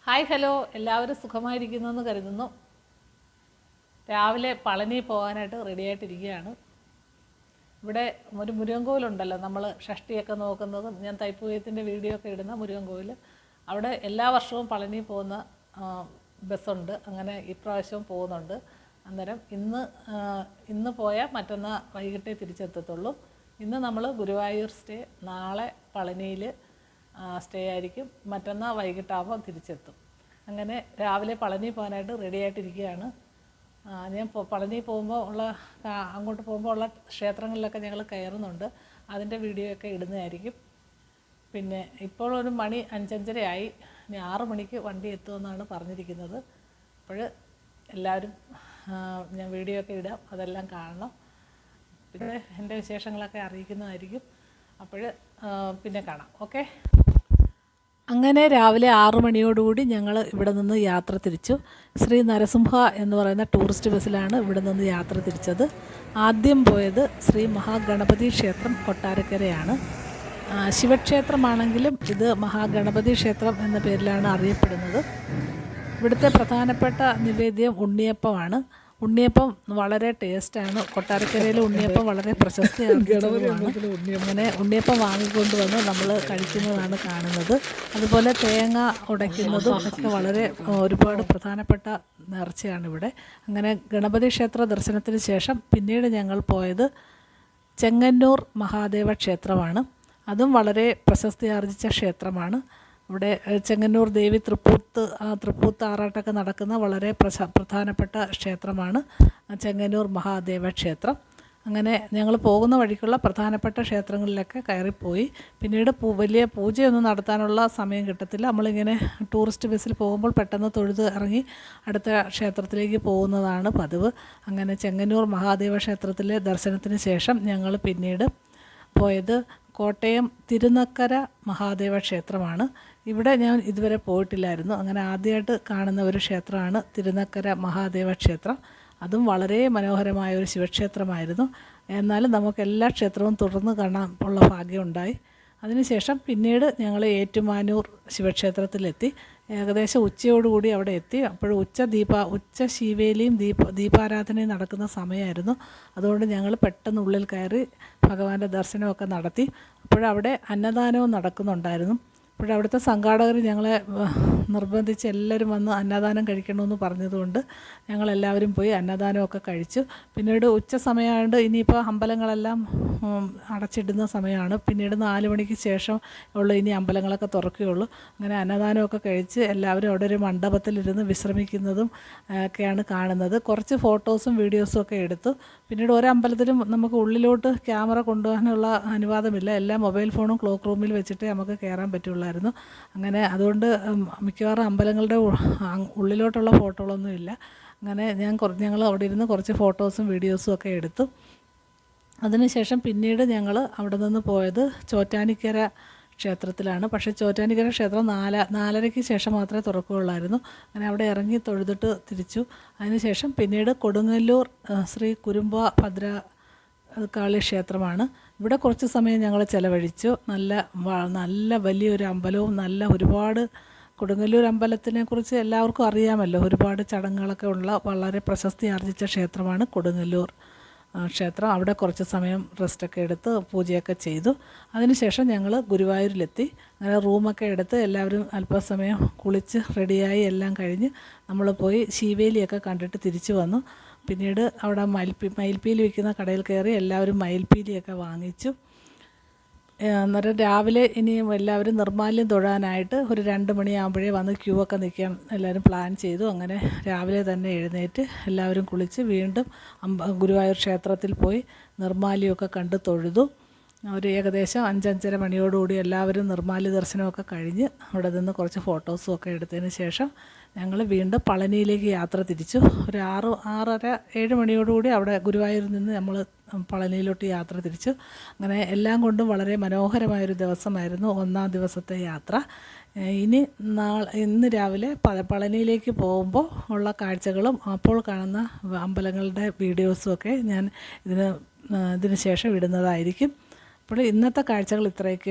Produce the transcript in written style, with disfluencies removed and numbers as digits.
Hi hello, എല്ലാവരും സുഖമായിരിക്കുന്നു എന്ന് കരുതുന്നു. രാവിലെ പളനി പോകാനായിട്ട് റെഡിയായിട്ടിരിക്കുകയാണ്. ഇവിടെ ഒരു മുരുകൻ കോവിലുണ്ടല്ലോ, നമ്മൾ ഷഷ്ടിയൊക്കെ നോക്കുന്നതും ഞാൻ തൈപ്പൂയത്തിൻ്റെ വീഡിയോ ഒക്കെ ഇടുന്ന മുരുകൻ കോവിൽ. അവിടെ എല്ലാ വർഷവും പളനി പോകുന്ന ബസ്സുണ്ട്. അങ്ങനെ ഇപ്രാവശ്യവും പോകുന്നുണ്ട്. അന്നേരം ഇന്ന് പോയാൽ മറ്റന്നാൾ വൈകിട്ടേ തിരിച്ചെത്തത്തുള്ളൂ. ഇന്ന് നമ്മൾ ഗുരുവായൂർ സ്റ്റേ, നാളെ പളനിയിൽ സ്റ്റേ ആയിരിക്കും. മറ്റന്നാൾ വൈകിട്ടാകുമ്പോൾ തിരിച്ചെത്തും. അങ്ങനെ രാവിലെ പളനി പോകാനായിട്ട് റെഡിയായിട്ടിരിക്കുകയാണ്. ഞാൻ പളനി പോകുമ്പോൾ അങ്ങോട്ട് പോകുമ്പോൾ ഉള്ള ക്ഷേത്രങ്ങളിലൊക്കെ ഞങ്ങൾ കയറുന്നുണ്ട്. അതിൻ്റെ വീഡിയോ ഒക്കെ ഇടുന്നതായിരിക്കും. പിന്നെ ഇപ്പോൾ ഒരു മണി 5:30 ഇനി 6 മണിക്ക് വണ്ടി എത്തുമെന്നാണ് പറഞ്ഞിരിക്കുന്നത്. അപ്പോൾ എല്ലാവരും ഞാൻ വീഡിയോ ഒക്കെ ഇടാം, അതെല്ലാം കാണണം. പിന്നെ എൻ്റെ വിശേഷങ്ങളൊക്കെ അറിയിക്കുന്നതായിരിക്കും. അപ്പോൾ പിന്നെ കാണാം. ഓക്കെ. അങ്ങനെ രാവിലെ 6 മണിയോടുകൂടി ഞങ്ങൾ ഇവിടെ നിന്ന് യാത്ര തിരിച്ചു. ശ്രീ നരസിംഹ എന്ന് പറയുന്ന ടൂറിസ്റ്റ് ബസ്സിലാണ് ഇവിടെ നിന്ന് യാത്ര തിരിച്ചത്. ആദ്യം പോയത് ശ്രീ മഹാഗണപതി ക്ഷേത്രം കൊട്ടാരക്കരയാണ്. ശിവക്ഷേത്രമാണെങ്കിലും ഇത് മഹാഗണപതി ക്ഷേത്രം എന്ന പേരിലാണ് അറിയപ്പെടുന്നത്. ഇവിടുത്തെ പ്രധാനപ്പെട്ട നിവേദ്യം ഉണ്ണിയപ്പമാണ്. ഉണ്ണിയപ്പം വളരെ ടേസ്റ്റാണ്. കൊട്ടാരക്കരയിലെ ഉണ്ണിയപ്പം വളരെ പ്രശസ്തി ആർജിച്ചതുമാണ്. അങ്ങനെ ഉണ്ണിയപ്പം വാങ്ങിക്കൊണ്ടുവന്ന് നമ്മൾ കഴിക്കുന്നതാണ് കാണുന്നത്. അതുപോലെ തേങ്ങ ഉടയ്ക്കുന്നതും ഒക്കെ വളരെ ഒരുപാട് പ്രധാനപ്പെട്ട നേർച്ചയാണ് ഇവിടെ. അങ്ങനെ ഗണപതി ക്ഷേത്ര ദർശനത്തിന് ശേഷം പിന്നീട് ഞങ്ങൾ പോയത് ചെങ്ങന്നൂർ മഹാദേവ ക്ഷേത്രമാണ്. അതും വളരെ പ്രശസ്തി ആർജിച്ച ക്ഷേത്രമാണ്. ഇവിടെ ചെങ്ങന്നൂർ ദേവി തൃപ്പൂത്ത് ആറാട്ടൊക്കെ നടക്കുന്ന വളരെ പ്രധാനപ്പെട്ട ക്ഷേത്രമാണ് ചെങ്ങന്നൂർ മഹാദേവ ക്ഷേത്രം. അങ്ങനെ ഞങ്ങൾ പോകുന്ന വഴിക്കുള്ള പ്രധാനപ്പെട്ട ക്ഷേത്രങ്ങളിലൊക്കെ കയറിപ്പോയി. പിന്നീട് വലിയ പൂജയൊന്നും നടത്താനുള്ള സമയം കിട്ടത്തില്ല. നമ്മളിങ്ങനെ ടൂറിസ്റ്റ് ബസ്സിൽ പോകുമ്പോൾ പെട്ടെന്ന് തൊഴുത് ഇറങ്ങി അടുത്ത ക്ഷേത്രത്തിലേക്ക് പോകുന്നതാണ് പതിവ്. അങ്ങനെ ചെങ്ങന്നൂർ മഹാദേവ ക്ഷേത്രത്തിലെ ദർശനത്തിന് ശേഷം ഞങ്ങൾ പിന്നീട് പോയത് കോട്ടയം തിരുനക്കര മഹാദേവ ക്ഷേത്രമാണ്. ഇവിടെ ഞാൻ ഇതുവരെ പോയിട്ടില്ലായിരുന്നു. അങ്ങനെ ആദ്യമായിട്ട് കാണുന്ന ഒരു ക്ഷേത്രമാണ് തിരുനക്കര മഹാദേവ ക്ഷേത്രം. അതും വളരെ മനോഹരമായ ഒരു ശിവക്ഷേത്രമായിരുന്നു. എന്നാലും നമുക്ക് എല്ലാ ക്ഷേത്രവും തുടർന്ന് കാണാൻ ഉള്ള ഭാഗ്യമുണ്ടായി. അതിനുശേഷം പിന്നീട് ഞങ്ങൾ ഏറ്റുമാനൂർ ശിവക്ഷേത്രത്തിലെത്തി. ഏകദേശം ഉച്ചയോടുകൂടി അവിടെ എത്തി. അപ്പോൾ ഉച്ച ശീവേലിയും ദീപാരാധനയും നടക്കുന്ന സമയമായിരുന്നു. അതുകൊണ്ട് ഞങ്ങൾ പെട്ടെന്ന് ഉള്ളിൽ കയറി ഭഗവാന്റെ ദർശനമൊക്കെ നടത്തി. അപ്പോഴവിടെ അന്നദാനവും നടക്കുന്നുണ്ടായിരുന്നു. അവിടുത്തെ സംഘാടകർ ഞങ്ങളെ നിർബന്ധിച്ച് എല്ലാവരും വന്ന് അന്നദാനം കഴിക്കണമെന്ന് പറഞ്ഞതുകൊണ്ട് ഞങ്ങളെല്ലാവരും പോയി അന്നദാനമൊക്കെ കഴിച്ചു. പിന്നീട് ഉച്ച സമയമായതുകൊണ്ട് ഇനിയിപ്പോൾ അമ്പലങ്ങളെല്ലാം അടച്ചിടുന്ന സമയമാണ്. പിന്നീട് 4 മണിക്ക് ശേഷം ഇനി അമ്പലങ്ങളൊക്കെ തുറക്കുകയുള്ളൂ. അങ്ങനെ അന്നദാനമൊക്കെ കഴിച്ച് എല്ലാവരും അവിടെ ഒരു മണ്ഡപത്തിലിരുന്ന് വിശ്രമിക്കുന്നതും ഒക്കെയാണ് കാണുന്നത്. കുറച്ച് ഫോട്ടോസും വീഡിയോസും ഒക്കെ എടുത്തു. പിന്നീട് ഒരമ്പലത്തിലും നമുക്ക് ഉള്ളിലോട്ട് ക്യാമറ കൊണ്ടുപോകാനുള്ള അനുവാദമില്ല. എല്ലാം മൊബൈൽ ഫോണും ക്ലോക്ക് റൂമിൽ വെച്ചിട്ടേ നമുക്ക് കയറാൻ പറ്റുള്ളൂ. അങ്ങനെ അതുകൊണ്ട് മിക്കവാറും അമ്പലങ്ങളുടെ ഉള്ളിലോട്ടുള്ള ഫോട്ടോകളൊന്നും ഇല്ല. അങ്ങനെ ഞങ്ങൾ അവിടെ ഇരുന്ന് കുറച്ച് ഫോട്ടോസും വീഡിയോസും ഒക്കെ എടുത്തു. അതിനുശേഷം പിന്നീട് ഞങ്ങൾ അവിടെ നിന്ന് പോയത് ചോറ്റാനിക്കര ക്ഷേത്രത്തിലാണ്. പക്ഷേ ചോറ്റാനിക്കര ക്ഷേത്രം 4:30 ശേഷം മാത്രമേ തുറക്കുകയുള്ളായിരുന്നു. അങ്ങനെ അവിടെ ഇറങ്ങി തൊഴുതിട്ട് തിരിച്ചു. അതിനുശേഷം പിന്നീട് കൊടുങ്ങല്ലൂർ ശ്രീ കുരുമ്പ ഭദ്രകാളി ക്ഷേത്രമാണ്. ഇവിടെ കുറച്ച് സമയം ഞങ്ങൾ ചിലവഴിച്ചു. നല്ല വലിയൊരു അമ്പലവും ഒരുപാട് കൊടുങ്ങല്ലൂർ അമ്പലത്തിനെ കുറിച്ച് എല്ലാവർക്കും അറിയാമല്ലോ. ഒരുപാട് ചടങ്ങുകളൊക്കെ ഉള്ള വളരെ പ്രശസ്തി ആർജിച്ച ക്ഷേത്രമാണ് കൊടുങ്ങല്ലൂർ ക്ഷേത്രം. അവിടെ കുറച്ച് സമയം റെസ്റ്റൊക്കെ എടുത്ത് പൂജയൊക്കെ ചെയ്തു. അതിനുശേഷം ഞങ്ങൾ ഗുരുവായൂരിലെത്തി. അങ്ങനെ റൂമൊക്കെ എടുത്ത് എല്ലാവരും അല്പസമയം കുളിച്ച് റെഡിയായി എല്ലാം കഴിഞ്ഞ് നമ്മൾ പോയി ശീവേലിയൊക്കെ കണ്ടിട്ട് തിരിച്ചു വന്നു. പിന്നീട് അവിടെ മയിൽപ്പീലി വിൽക്കുന്ന കടയിൽ കയറി എല്ലാവരും മയിൽപ്പീലിയൊക്കെ വാങ്ങിച്ചു. അന്നേരം രാവിലെ ഇനിയും എല്ലാവരും നിർമ്മാല്യം തൊഴാനായിട്ട് ഒരു 2 മണിയാകുമ്പോഴേ വന്ന് ക്യൂ ഒക്കെ നിൽക്കാൻ എല്ലാവരും പ്ലാൻ ചെയ്തു. അങ്ങനെ രാവിലെ തന്നെ എഴുന്നേറ്റ് എല്ലാവരും കുളിച്ച് വീണ്ടും ഗുരുവായൂർ ക്ഷേത്രത്തിൽ പോയി നിർമ്മാല്യമൊക്കെ കണ്ട് തൊഴുതു. ഒരു ഏകദേശം 5-5:30 മണിയോടുകൂടി എല്ലാവരും നിർമ്മാല്യ ദർശനമൊക്കെ കഴിഞ്ഞ് അവിടെ നിന്ന് കുറച്ച് ഫോട്ടോസും ഒക്കെ എടുത്തതിന് ശേഷം ഞങ്ങൾ വീണ്ടും പളനിയിലേക്ക് യാത്ര തിരിച്ചു. ഒരു 6:30-7 മണിയോടുകൂടി അവിടെ ഗുരുവായൂരിൽ നിന്ന് നമ്മൾ പളനിയിലോട്ട് യാത്ര തിരിച്ചു. അങ്ങനെ എല്ലാം കൊണ്ടും വളരെ മനോഹരമായൊരു ദിവസമായിരുന്നു 1ാം ദിവസത്തെ യാത്ര. ഇന്ന് രാവിലെ പളനിയിലേക്ക് പോകുമ്പോൾ ഉള്ള കാഴ്ചകളും അപ്പോൾ കാണുന്ന അമ്പലങ്ങളുടെ വീഡിയോസും ഒക്കെ ഞാൻ ഇതിന് ശേഷം ഇടുന്നതായിരിക്കും. അപ്പോൾ ഇന്നത്തെ കാഴ്ചകൾ ഇത്രയൊക്കെ.